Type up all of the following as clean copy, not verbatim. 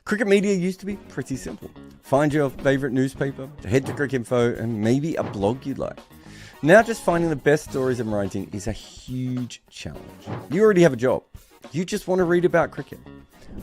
Cricket media used to be pretty simple. Find your favourite newspaper, head to Cricinfo, and maybe a blog you like. Now just finding the best stories and writing is a huge challenge. You already have a job. You just want to read about cricket.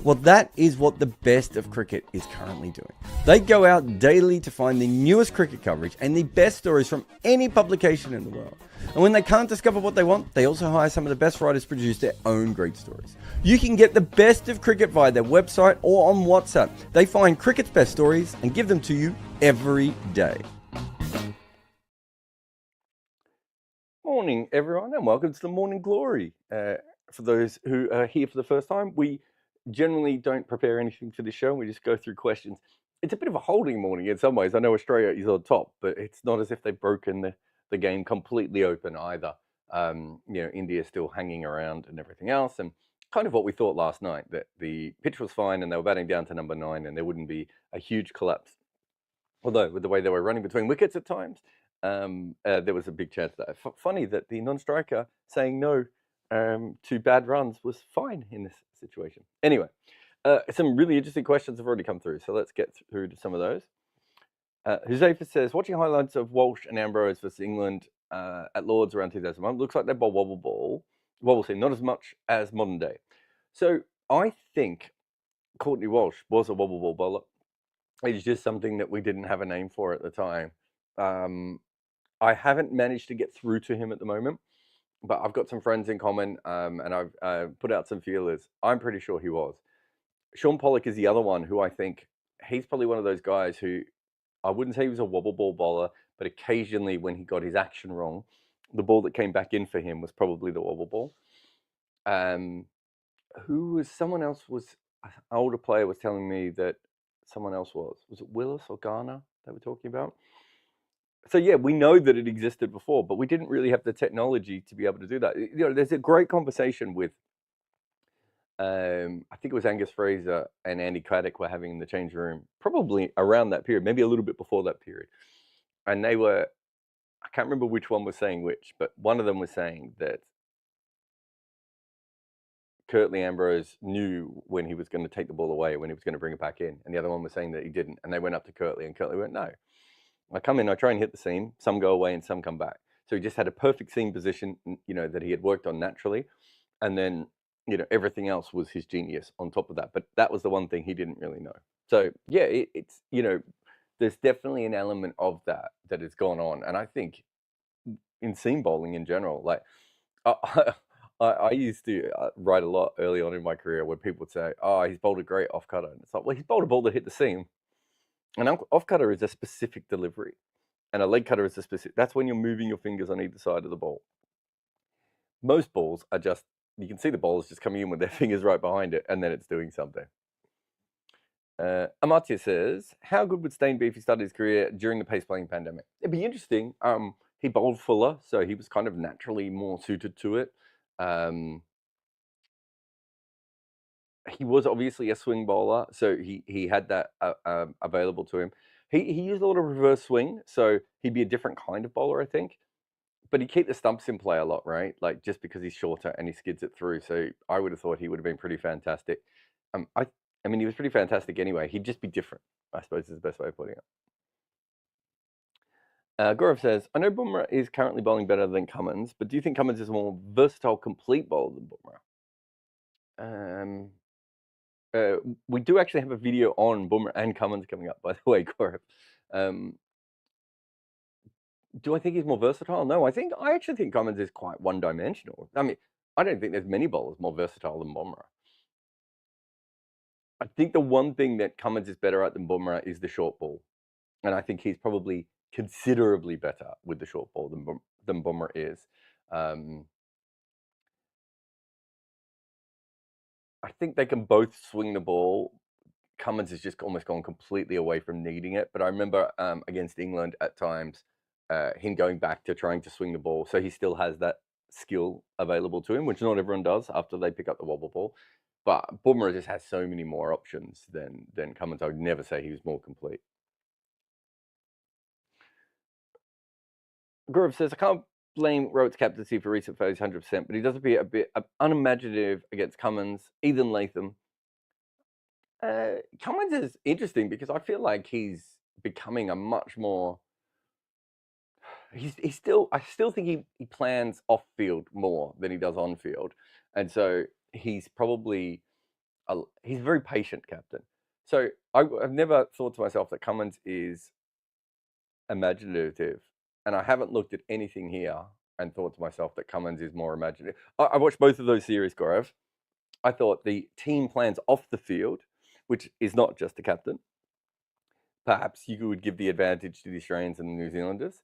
Well, that is what the best of cricket is currently doing. They go out daily to find the newest cricket coverage and the best stories from any publication in the world. And when they can't discover what they want, they also hire some of the best writers to produce their own great stories. You can get the best of cricket via their website or on WhatsApp. They find cricket's best stories and give them to you every day. Morning, everyone, and welcome to the Morning Glory. For those who are here for the first time, we generally don't prepare anything for this show. We just go through questions. It's a bit of a holding morning in some ways. I know Australia is on top, but it's not as if they've broken the game completely open either. India's still hanging around and everything else, and kind of what we thought last night, that the pitch was fine and they were batting down to number 9 and there wouldn't be a huge collapse. Although, with the way they were running between wickets at times, there was a big chance that. Funny that the non-striker saying no to bad runs was fine in this situation. Anyway, some really interesting questions have already come through, so let's get through to some of those. Josefa says, watching highlights of Walsh and Ambrose versus England at Lords around 2001, looks like they bowl wobble seam, not as much as modern day. So I think Courtney Walsh was a wobble ball bowler. It's just something that we didn't have a name for at the time. I haven't managed to get through to him at the moment, but I've got some friends in common, and I've put out some feelers. I'm pretty sure he was. Sean Pollock is the other one who I think he's probably one of those guys who, I wouldn't say he was a wobble ball bowler, but occasionally when he got his action wrong, the ball that came back in for him was probably the wobble ball. Someone else was, an older player was telling me that someone else was it Willis or Garner they were talking about? So yeah, we know that it existed before, but we didn't really have the technology to be able to do that. There's a great conversation with, I think it was Angus Fraser and Andy Craddock were having in the change room, probably around that period, maybe a little bit before that period. And they were, I can't remember which one was saying which, but one of them was saying that Curtly Ambrose knew when he was going to take the ball away, when he was going to bring it back in. And the other one was saying that he didn't. And they went up to Curtly and Curtly went, no. I come in, I try and hit the seam, some go away and some come back. So he just had a perfect seam position, that he had worked on naturally. And then, everything else was his genius on top of that. But that was the one thing he didn't really know. So yeah, it's, there's definitely an element of that has gone on. And I think in seam bowling in general, like I used to write a lot early on in my career where people would say, oh, he's bowled a great off cutter. And it's like, well, he's bowled a ball that hit the seam. An off cutter is a specific delivery, and a leg cutter is a specific. That's when you're moving your fingers on either side of the ball. Most balls are just, you can see the ball is just coming in with their fingers right behind it, and then it's doing something. Amartya says, how good would Steyn be if he started his career during the pace playing pandemic? It'd be interesting. He bowled fuller, so he was kind of naturally more suited to it. He was obviously a swing bowler, so he had that available to him. He used a lot of reverse swing, so he'd be a different kind of bowler, I think. But he'd keep the stumps in play a lot, right? Like, just because he's shorter and he skids it through. So I would have thought he would have been pretty fantastic. I mean, he was pretty fantastic anyway. He'd just be different, I suppose, is the best way of putting it. Gaurav says, I know Bumrah is currently bowling better than Cummins, but do you think Cummins is a more versatile, complete bowler than Bumrah? We do actually have a video on Bumrah and Cummins coming up, by the way, Gaurav. Do I think he's more versatile? No, I actually think Cummins is quite one-dimensional. I mean, I don't think there's many bowlers more versatile than Bumrah. I think the one thing that Cummins is better at than Bumrah is the short ball. And I think he's probably considerably better with the short ball than Bumrah is. I think they can both swing the ball. Cummins has just almost gone completely away from needing it. But I remember against England at times, him going back to trying to swing the ball. So he still has that skill available to him, which not everyone does after they pick up the wobble ball. But Bumrah just has so many more options than Cummins. I would never say he was more complete. Gaurav says, I can't blame Rowett's captaincy for recent failures 100%, but he does appear a bit unimaginative against Cummins, Ethan Latham. Cummins is interesting because I feel like he's becoming a much more. He's still. I still think he plans off field more than he does on field, and so he's probably he's a very patient captain. So I've never thought to myself that Cummins is imaginative, and I haven't looked at anything here and thought to myself that Cummins is more imaginative. I watched both of those series, Gaurav. I thought the team plans off the field, which is not just the captain. Perhaps you would give the advantage to the Australians and the New Zealanders.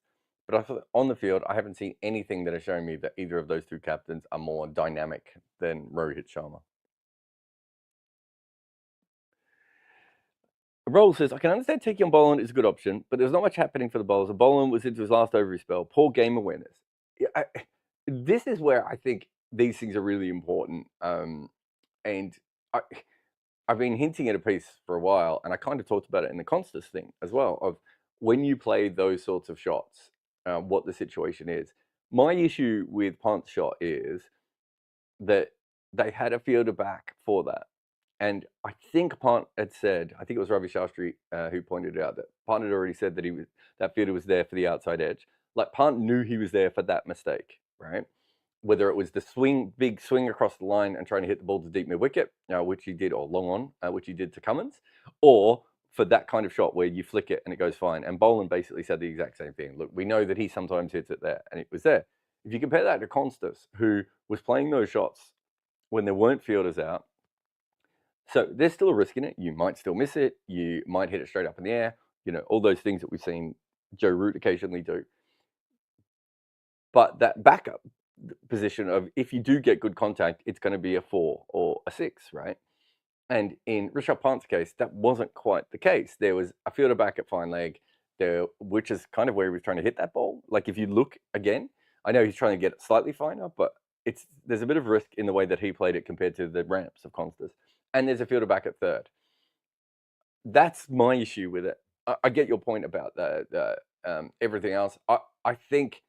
But I thought on the field, I haven't seen anything that has shown me that either of those two captains are more dynamic than Rohit Sharma. Roll says, I can understand taking on Boland is a good option, but there's not much happening for the bowlers. And Boland was into his last over his spell. Poor game awareness. This is where I think these things are really important. And I've been hinting at a piece for a while, and I kind of talked about it in the Constas thing as well, of when you play those sorts of shots, what the situation is. My issue with Pant's shot is that they had a fielder back for that. And I think Pant had said, I think it was Ravi Shastri who pointed out that Pant had already said that that fielder was there for the outside edge. Like Pant knew he was there for that mistake, right? Whether it was the big swing across the line and trying to hit the ball to deep mid wicket, which he did, or long on, which he did to Cummins, or for that kind of shot where you flick it and it goes fine. And Boland basically said the exact same thing. Look, we know that he sometimes hits it there, and it was there. If you compare that to Constas, who was playing those shots when there weren't fielders out, so there's still a risk in it. You might still miss it. You might hit it straight up in the air. All those things that we've seen Joe Root occasionally do. But that backup position of if you do get good contact, it's going to be a 4 or a 6, right? And in Rishabh Pant's case, that wasn't quite the case. There was a fielder back at fine leg, which is kind of where he was trying to hit that ball. Like if you look again, I know he's trying to get it slightly finer, but there's a bit of risk in the way that he played it compared to the ramps of Constas. And there's a fielder back at third. That's my issue with it. I get your point about everything else. I think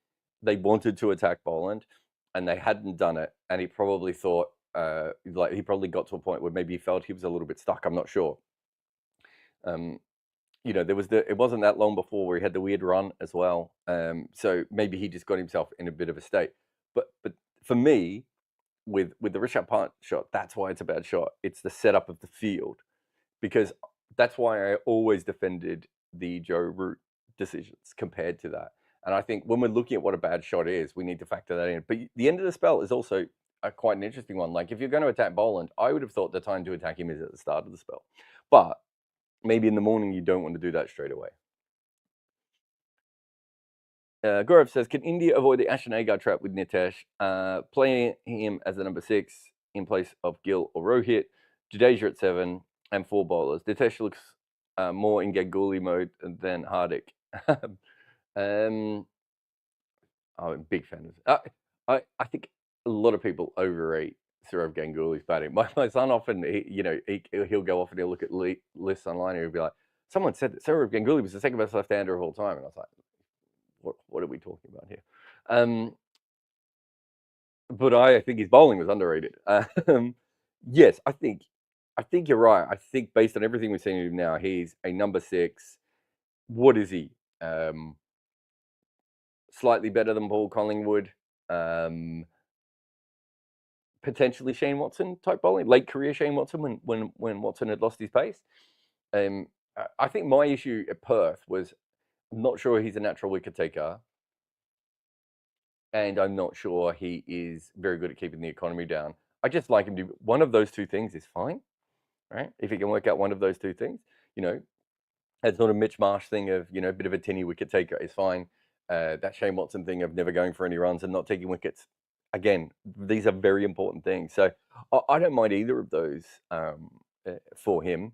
they wanted to attack Boland, and they hadn't done it. And he probably thought, he probably got to a point where maybe he felt he was a little bit stuck. I'm not sure. It wasn't that long before where he had the weird run as well. So maybe he just got himself in a bit of a state. But for me, with the Rishabh Pant shot, that's why it's a bad shot. It's the setup of the field, because that's why I always defended the Joe Root decisions compared to that. And I think when we're looking at what a bad shot is, we need to factor that in. But the end of the spell is also quite an interesting one. Like if you're going to attack Boland, I would have thought the time to attack him is at the start of the spell. But maybe in the morning you don't want to do that straight away. Gaurav says, can India avoid the Ashton Agar trap with Nitesh? Playing him as the number 6 in place of Gill or Rohit. Jadeja at 7 and 4 bowlers. Nitesh looks more in Ganguly mode than Hardik. I'm a big fan of it. I think a lot of people overrate Sourav Ganguly's batting. My son often, he'll go off and he'll look at lists online and he'll be like, someone said that Sourav Ganguly was the second best left-hander of all time. And I was like, what are we talking about here? But I think his bowling was underrated. Yes, I think you're right. I think based on everything we've seen of him now, he's a number 6. What is he? Slightly better than Paul Collingwood. Potentially Shane Watson type bowling, late career Shane Watson when Watson had lost his pace. I think my issue at Perth was I'm not sure he's a natural wicket taker, and I'm not sure he is very good at keeping the economy down. I just like him to one of those two things is fine, right? If he can work out one of those two things, it's not a Mitch Marsh thing of a bit of a tinny wicket taker is fine. That Shane Watson thing of never going for any runs and not taking wickets. Again, these are very important things. So I don't mind either of those for him.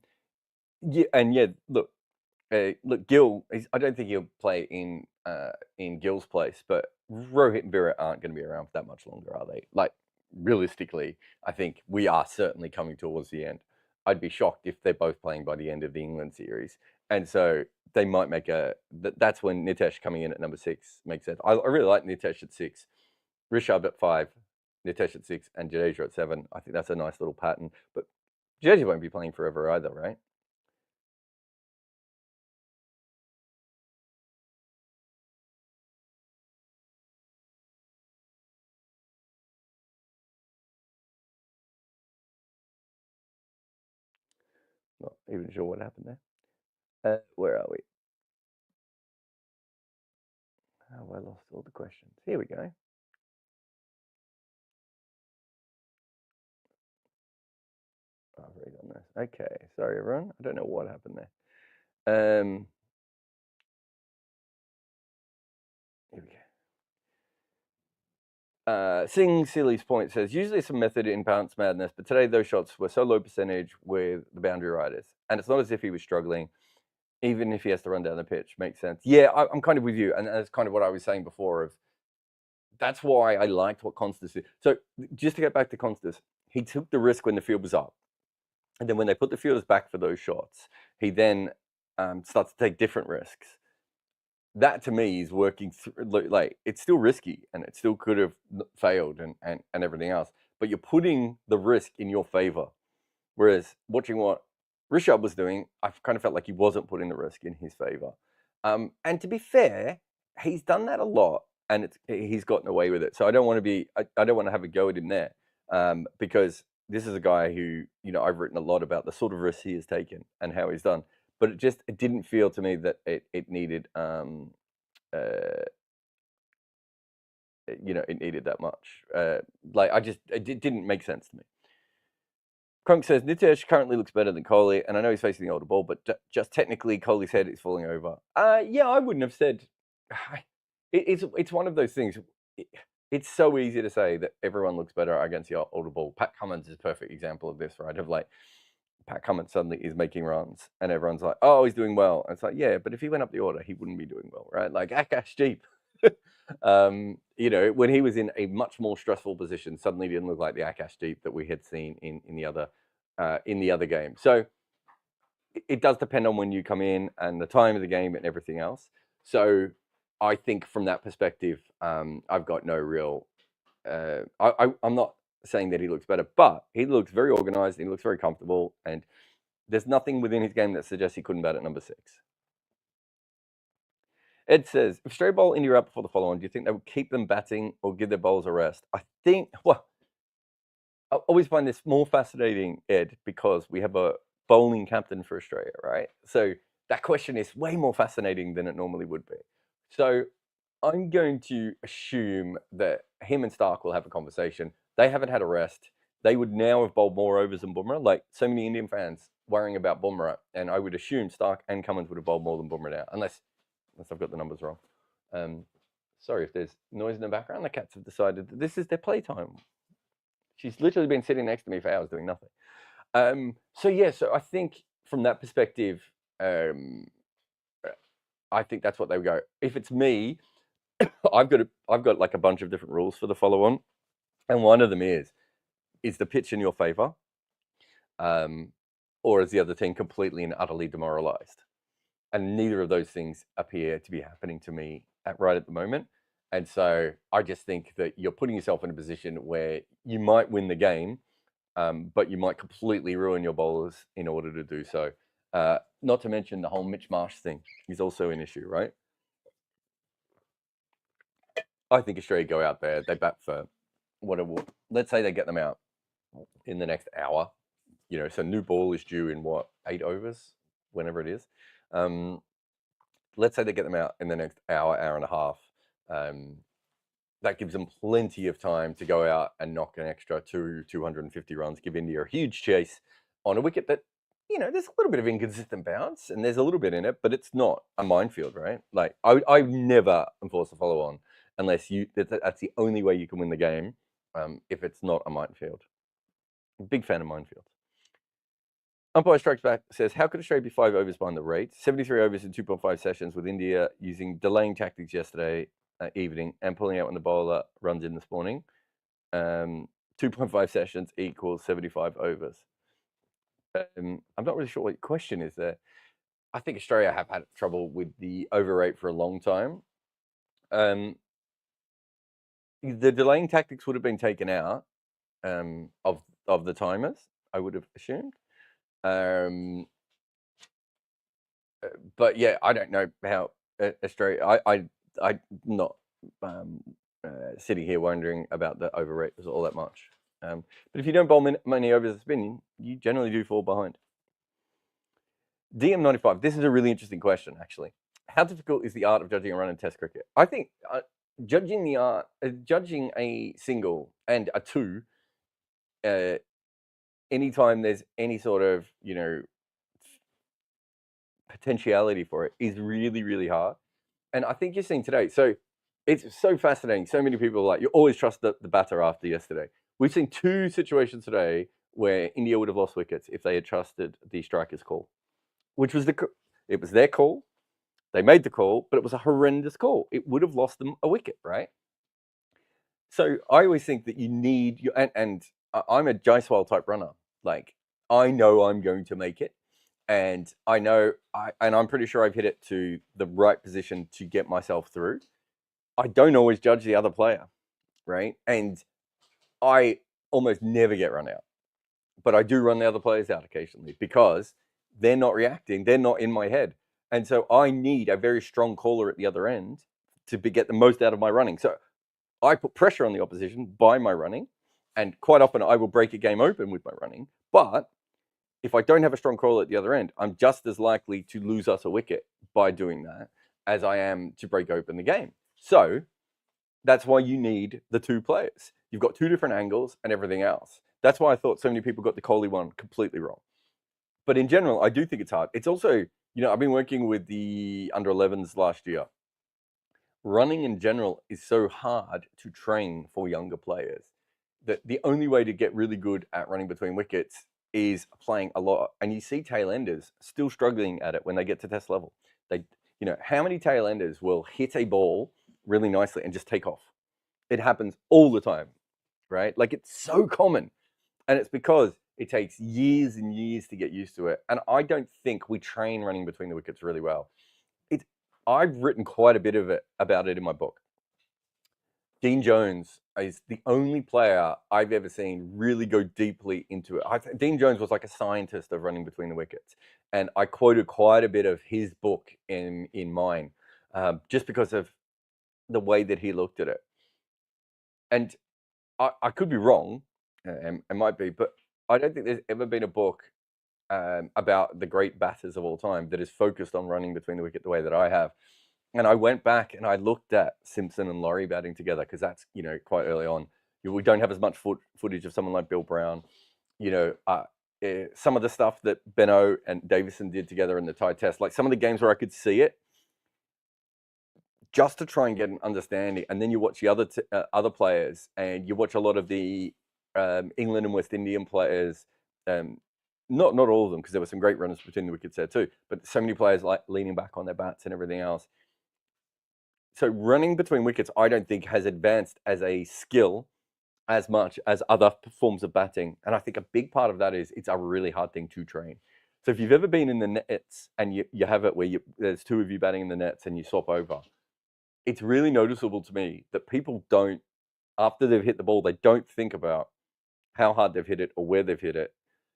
Yeah, and look, Gill. I don't think he'll play in Gill's place, but Rohit and Virat aren't going to be around for that much longer, are they? Like realistically, I think we are certainly coming towards the end. I'd be shocked if they're both playing by the end of the England series, and so they might make that's when Nitesh coming in at number 6 makes sense. I really like Nitesh at 6. Rishabh at 5, Nitesh at 6, and Jadeja at 7. I think that's a nice little pattern. But Jersey won't be playing forever either, right? Not even sure what happened there. Where are we? Oh, I lost all the questions. Here we go. I've already done this. Okay, sorry everyone. I don't know what happened there. Here we go. Sing Silly's point says, usually some method in Pant's madness, but today those shots were so low percentage with the boundary riders. And it's not as if he was struggling, even if he has to run down the pitch. Makes sense. Yeah, I'm kind of with you. And that's kind of what I was saying before of, that's why I liked what Constance did. So just to get back to Constance, he took the risk when the field was up. And then when they put the fielders back for those shots, he then starts to take different risks. That to me is working through, like it's still risky and it still could have failed and everything else, but you're putting the risk in your favor. Whereas watching what Rishabh was doing, I kind of felt like he wasn't putting the risk in his favor. And to be fair, he's done that a lot and he's gotten away with it. So I don't want to be, I don't want to have a go at him there because this is a guy who, you know, I've written a lot about the sort of risks he has taken and how he's done. But it didn't feel to me that it needed, you know, it needed that much. Like it didn't make sense to me. Crunk says Nitesh currently looks better than Kohli, and I know he's facing the older ball, but just technically, Kohli's head is falling over. Yeah, I wouldn't have said. It's one of those things. It's so easy to say that everyone looks better against the older ball. Pat Cummins is a perfect example of this, right? Of like, Pat Cummins suddenly is making runs, and everyone's like, "Oh, he's doing well." And it's like, yeah, but if he went up the order, he wouldn't be doing well, right? Like Akashdeep, you know, when he was in a much more stressful position, suddenly didn't look like the Akashdeep that we had seen in the other game. So it does depend on when you come in and the time of the game and everything else. So I think from that perspective, I've got no real. I'm not saying that he looks better, but he looks very organized. He looks very comfortable, and there's nothing within his game that suggests he couldn't bat at number 6. Ed says, if Australia bowl India out before the follow-on, do you think they would keep them batting or give their bowlers a rest? I think, well, I always find this more fascinating, Ed, because we have a bowling captain for Australia, right? So that question is way more fascinating than it normally would be. So I'm going to assume that him and Stark will have a conversation. They haven't had a rest. They would now have bowled more overs than Bumrah. Like so many Indian fans worrying about Bumrah, and I would assume Stark and Cummins would have bowled more than Bumrah now, unless I've got the numbers wrong. Sorry if there's noise in the background. The cats have decided that this is their playtime. She's literally been sitting next to me for hours doing nothing. So yeah, so I think from that perspective, I think that's what they would go. If it's me, I've got like a bunch of different rules for the follow-on, and one of them is the pitch in your favor, or is the other team completely and utterly demoralized? And neither of those things appear to be happening to me right at the moment. And so I just think that you're putting yourself in a position where you might win the game, but you might completely ruin your bowlers in order to do so. Not to mention the whole Mitch Marsh thing is also an issue, right? I think Australia go out there, they bat for whatever. Let's say they get them out in the next hour. You know, so new ball is due in what, 8 overs, whenever it is. Let's say they get them out in the next hour, hour and a half. That gives them plenty of time to go out and knock an extra 250 runs, give India a huge chase on a wicket that, you know, there's a little bit of inconsistent bounce and there's a little bit in it, but it's not a minefield, right? Like I never enforce a follow on unless that's the only way you can win the game. If it's not a minefield. Big fan of minefields. Umpire Strikes Back says, how could Australia be 5 overs behind the rate? 73 overs in 2.5 sessions with India using delaying tactics yesterday evening and pulling out when the bowler runs in this morning. 2.5 sessions equals 75 overs. I'm not really sure what your question is there. I think Australia have had trouble with the over rate for a long time. The delaying tactics would have been taken out of the timers, I would have assumed. Um, but yeah, I don't know how Australia. I'm not sitting here wondering about the overrate all that much. But if you don't bowl money over the spin, you generally do fall behind. DM95. This is a really interesting question, actually. How difficult is the art of judging a run in Test cricket? I think judging a single and a two, anytime there's any sort of potentiality for it, is really, really hard. And I think you're seeing today. So it's so fascinating. So many people are like, you always trust the batter after yesterday. We've seen two situations today where India would have lost wickets if they had trusted the striker's call, which was it was their call. They made the call, but it was a horrendous call. It would have lost them a wicket, right? So I always think that you need and I'm a Jaiswal type runner. Like I know I'm going to make it, and I know and I'm pretty sure I've hit it to the right position to get myself through. I don't always judge the other player, right? And I almost never get run out, but I do run the other players out occasionally because they're not reacting. They're not in my head. And so I need a very strong caller at the other end to get the most out of my running. So I put pressure on the opposition by my running, and quite often I will break a game open with my running. But if I don't have a strong caller at the other end, I'm just as likely to lose us a wicket by doing that as I am to break open the game. So that's why you need the two players. You've got two different angles and everything else. That's why I thought so many people got the Kohli one completely wrong. But in general, I do think it's hard. It's also, I've been working with the under 11s last year. Running in general is so hard to train for younger players that the only way to get really good at running between wickets is playing a lot. And you see tail enders still struggling at it when they get to test level. How many tail enders will hit a ball really nicely and just take off? It happens all the time, right? Like it's so common. And it's because it takes years and years to get used to it. And I don't think we train running between the wickets really well. I've written quite a bit about it in my book. Dean Jones is the only player I've ever seen really go deeply into it. Dean Jones was like a scientist of running between the wickets. And I quoted quite a bit of his book in mine, just because of the way that he looked at it. And I could be wrong, it might be, but I don't think there's ever been a book about the great batters of all time that is focused on running between the wicket the way that I have. And I went back and I looked at Simpson and Laurie batting together because that's, quite early on. We don't have as much footage of someone like Bill Brown. Some of the stuff that Benno and Davison did together in the tie test, like some of the games where I could see it, just to try and get an understanding. And then you watch the other players, and you watch a lot of the England and West Indian players. Not all of them, because there were some great runners between the wickets there too. But so many players like leaning back on their bats and everything else. So running between wickets, I don't think has advanced as a skill as much as other forms of batting. And I think a big part of that is it's a really hard thing to train. So if you've ever been in the nets and you have it where there's two of you batting in the nets and you swap over, it's really noticeable to me that people don't, after they've hit the ball, they don't think about how hard they've hit it or where they've hit it.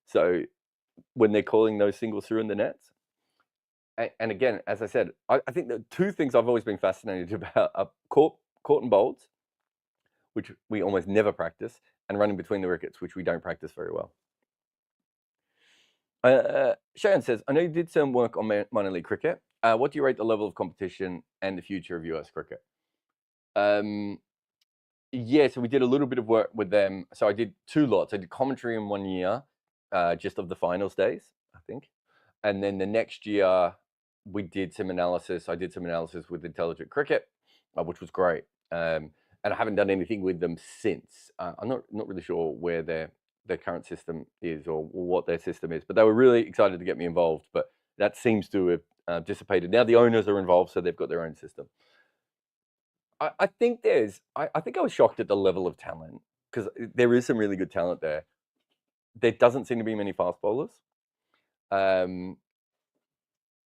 So when they're calling those singles through in the nets, and again, as I said, I think the two things I've always been fascinated about are caught and bowled, which we almost never practice, and running between the wickets, which we don't practice very well. Cheyenne says, I know you did some work on minor league cricket. What do you rate the level of competition and the future of US cricket? Yeah, so we did a little bit of work with them. So I did two lots. I did commentary in 1 year, just of the finals days, I think. And then the next year, we did some analysis. I did some analysis with Intelligent Cricket, which was great. And I haven't done anything with them since. I'm not really sure where their current system is or what their system is, but they were really excited to get me involved. But that seems to have dissipated. Now the owners are involved, so they've got their own system. I think I think I was shocked at the level of talent, because there is some really good talent there. There doesn't seem to be many fast bowlers.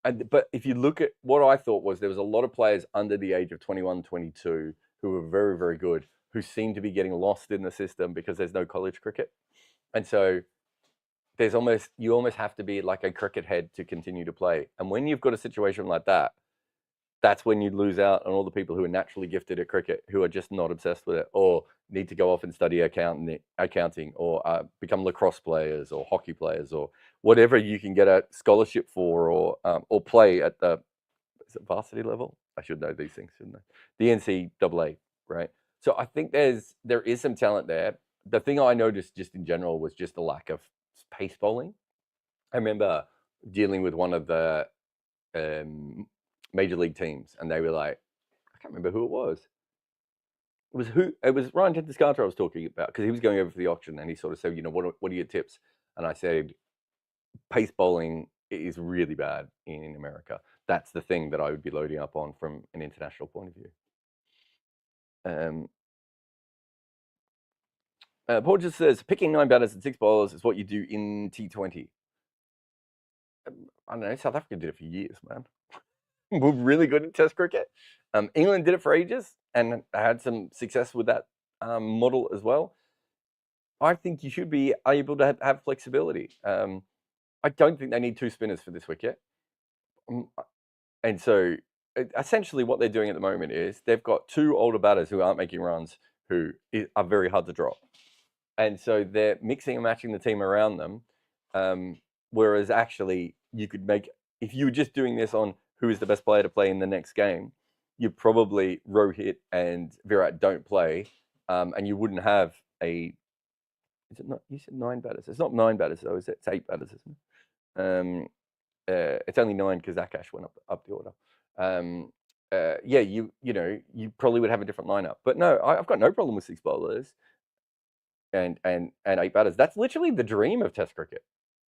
But if you look at what I thought was, there was a lot of players under the age of 21, 22 who were very, very good, who seem to be getting lost in the system because there's no college cricket. And so you almost have to be like a cricket head to continue to play. And when you've got a situation like that, that's when you lose out on all the people who are naturally gifted at cricket, who are just not obsessed with it, or need to go off and study accounting, or become lacrosse players, or hockey players, or whatever you can get a scholarship for, or play at the varsity level. I should know these things, shouldn't I? The NCAA, right? So I think there is some talent there. The thing I noticed just in general was just the lack of pace bowling. I remember dealing with one of the major league teams, and they were like, I can't remember who it was. It was Ryan Tedescarter I was talking about, because he was going over for the auction, and he sort of said, what are your tips? And I said, pace bowling is really bad in America. That's the thing that I would be loading up on from an international point of view. Paul just says, picking 9 batters and 6 bowlers is what you do in T20. I don't know, South Africa did it for years, man. We're really good at Test cricket. England did it for ages and had some success with that model as well. I think you should be able to have flexibility. I don't think they need 2 spinners for this wicket. And so essentially what they're doing at the moment is they've got 2 older batters who aren't making runs, who are very hard to drop. And so they're mixing and matching the team around them. Whereas actually you could if you were just doing this on who is the best player to play in the next game, you'd probably Rohit and Virat don't play, and you wouldn't have is it not, you said 9 batters. It's not 9 batters though, is it? It's 8 batters, isn't it? It's only 9 because Akash went up the order. Yeah, you probably would have a different lineup. But no, I've got no problem with 6 bowlers and 8 batters. That's literally the dream of Test cricket,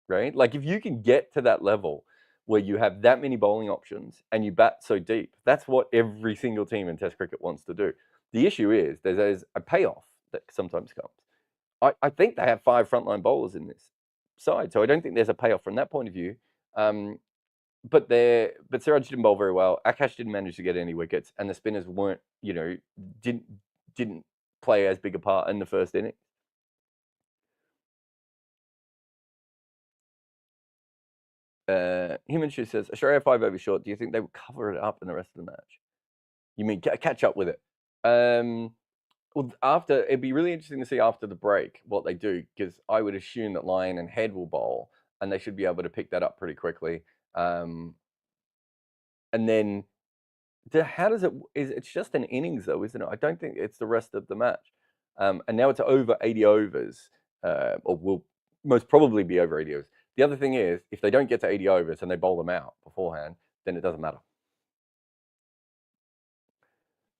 right? Like if you can get to that level where you have that many bowling options and you bat so deep, that's what every single team in Test cricket wants to do. The issue is there's a payoff that sometimes comes. I think they have 5 frontline bowlers in this side, so I don't think there's a payoff from that point of view. But Siraj didn't bowl very well. Akash didn't manage to get any wickets, and the spinners weren't, didn't play as big a part in the first inning. Himanshu says, Australia 5 over short. Do you think they will cover it up in the rest of the match? You mean catch up with it? Well, it'd be really interesting to see after the break what they do, because I would assume that Lyon and Head will bowl, and they should be able to pick that up pretty quickly. And then, how does it's just an innings though, isn't it? I don't think it's the rest of the match. And now it's over 80 overs, or will most probably be over 80 overs. The other thing is, if they don't get to 80 overs and they bowl them out beforehand, then it doesn't matter.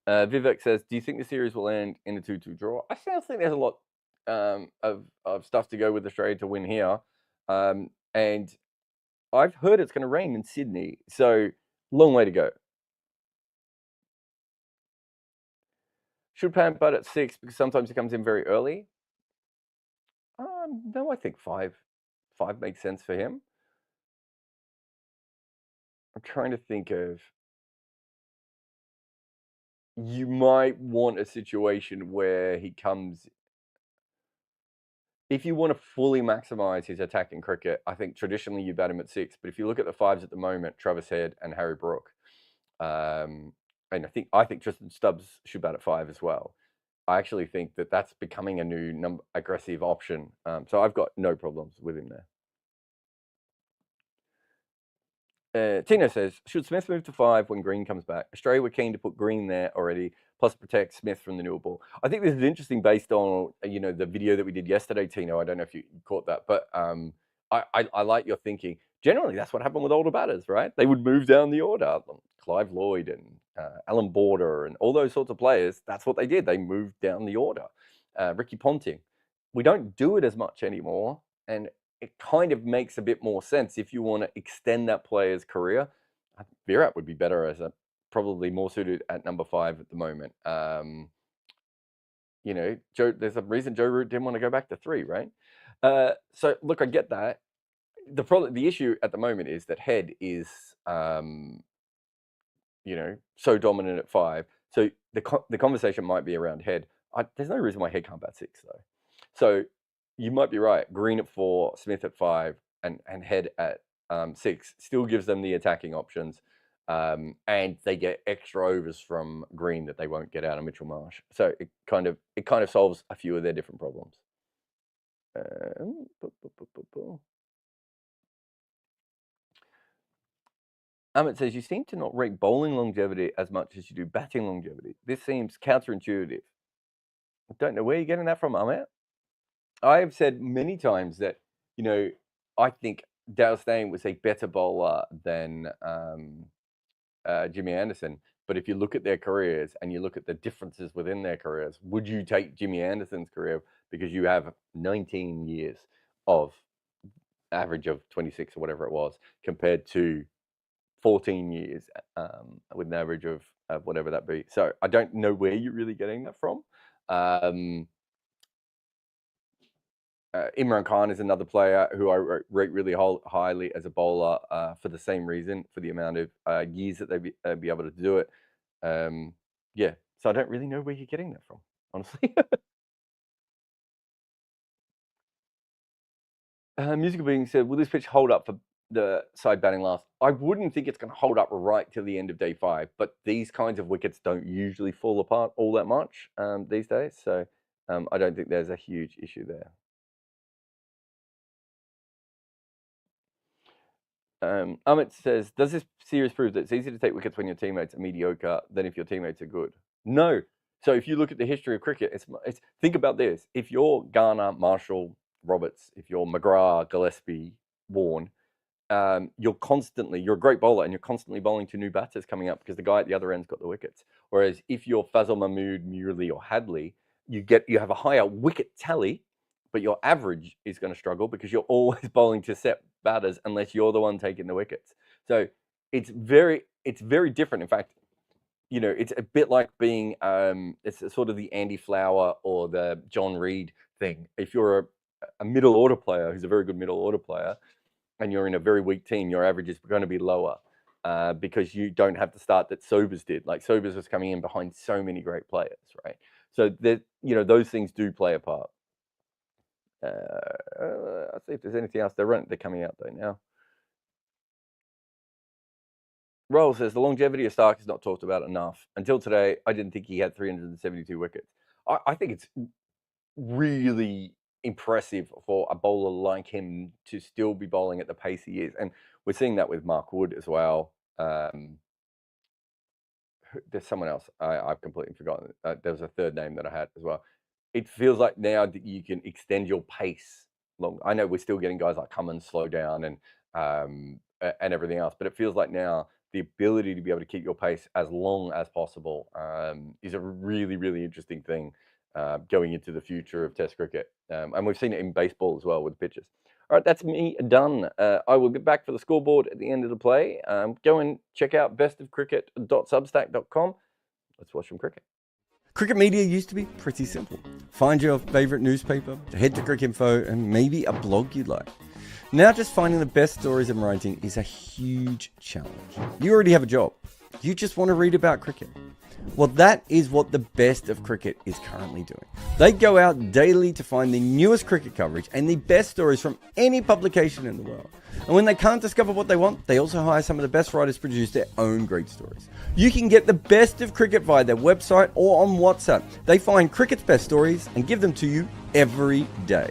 Vivek says, do you think the series will end in a 2-2 draw? I still think there's a lot of stuff to go with Australia to win here. And I've heard it's going to rain in Sydney, so long way to go. Should Pant bat at 6 because sometimes he comes in very early? No, I think 5 makes sense for him. I'm trying to think of. You might want a situation where he comes. If you want to fully maximize his attack in cricket, I think traditionally you bat him at 6. But if you look at the 5s at the moment, Travis Head and Harry Brook, and I think Tristan Stubbs should bat at 5 as well. I actually think that's becoming a new aggressive option. So I've got no problems with him there. Tino says, should Smith move to 5 when Green comes back? Australia were keen to put Green there already, plus protect Smith from the new ball. I think this is interesting based on, the video that we did yesterday, Tino. I don't know if you caught that, but I like your thinking. Generally, that's what happened with older batters, right? They would move down the order. Clive Lloyd and Alan Border and all those sorts of players, that's what they did. They moved down the order. Ricky Ponting. We don't do it as much anymore, and it kind of makes a bit more sense if you want to extend that player's career. I think Virat would be better as probably more suited at number 5 at the moment. There's a reason Joe Root didn't want to go back to 3, right? So look, I get that. The issue at the moment is that Head is, so dominant at 5. So the conversation might be around Head. There's no reason why Head can't bat 6 though. So you might be right. Green at 4, Smith at 5, and Head at 6 still gives them the attacking options. And they get extra overs from Green that they won't get out of Mitchell Marsh. So it kind of solves a few of their different problems. Amit says, you seem to not rate bowling longevity as much as you do batting longevity. This seems counterintuitive. I don't know where you're getting that from, Amit. I have said many times that, I think Dale Steyn was a better bowler than Jimmy Anderson. But if you look at their careers and you look at the differences within their careers, would you take Jimmy Anderson's career because you have 19 years of average of 26 or whatever it was compared to 14 years with an average of whatever that be? So I don't know where you're really getting that from. Imran Khan is another player who I rate really highly as a bowler for the same reason, for the amount of years that they'd be able to do it. Yeah, so I don't really know where you're getting that from, honestly. Musical being said, will this pitch hold up for the side batting last? I wouldn't think it's going to hold up right till the end of day 5, but these kinds of wickets don't usually fall apart all that much these days, so I don't think there's a huge issue there. Amit says, does this series prove that it's easier to take wickets when your teammates are mediocre than if your teammates are good? No. So if you look at the history of cricket, it's think about this. If you're Garner, Marshall, Roberts, if you're McGrath, Gillespie, Warne, you're a great bowler and you're constantly bowling to new batters coming up because the guy at the other end's got the wickets. Whereas if you're Fazal Mahmood, Murali, or Hadley, you have a higher wicket tally, but your average is going to struggle because you're always bowling to set batters unless you're the one taking the wickets. So it's very different. In fact, it's a bit like being it's sort of the Andy Flower or the John Reed thing. If you're a middle order player who's a very good middle order player and you're in a very weak team, your average is going to be lower because you don't have the start that Sobers did. Like Sobers was coming in behind so many great players, right? So that those things do play a part. I'll see if there's anything else. They're coming out though now. Roll says the longevity of Stark is not talked about enough. Until today, I didn't think he had 372 wickets. I think it's really impressive for a bowler like him to still be bowling at the pace he is. And we're seeing that with Mark Wood as well. There's someone else. I've completely forgotten. There was a third name that I had as well. It feels like now that you can extend your pace long. I know we're still getting guys like Cummins slow down and everything else, but it feels like now the ability to be able to keep your pace as long as possible is a really, really interesting thing going into the future of Test cricket. And we've seen it in baseball as well with pitches. All right, that's me done. I will get back for the scoreboard at the end of the play. Go and check out bestofcricket.substack.com. Let's watch some cricket. Cricket media used to be pretty simple. Find your favourite newspaper, head to Cricinfo, and maybe a blog you like. Now just finding the best stories and writing is a huge challenge. You already have a job. You just want to read about cricket. Well, that is what the Best of Cricket is currently doing. They go out daily to find the newest cricket coverage and the best stories from any publication in the world. And when they can't discover what they want, they also hire some of the best writers to produce their own great stories. You can get the Best of Cricket via their website or on WhatsApp. They find cricket's best stories and give them to you every day.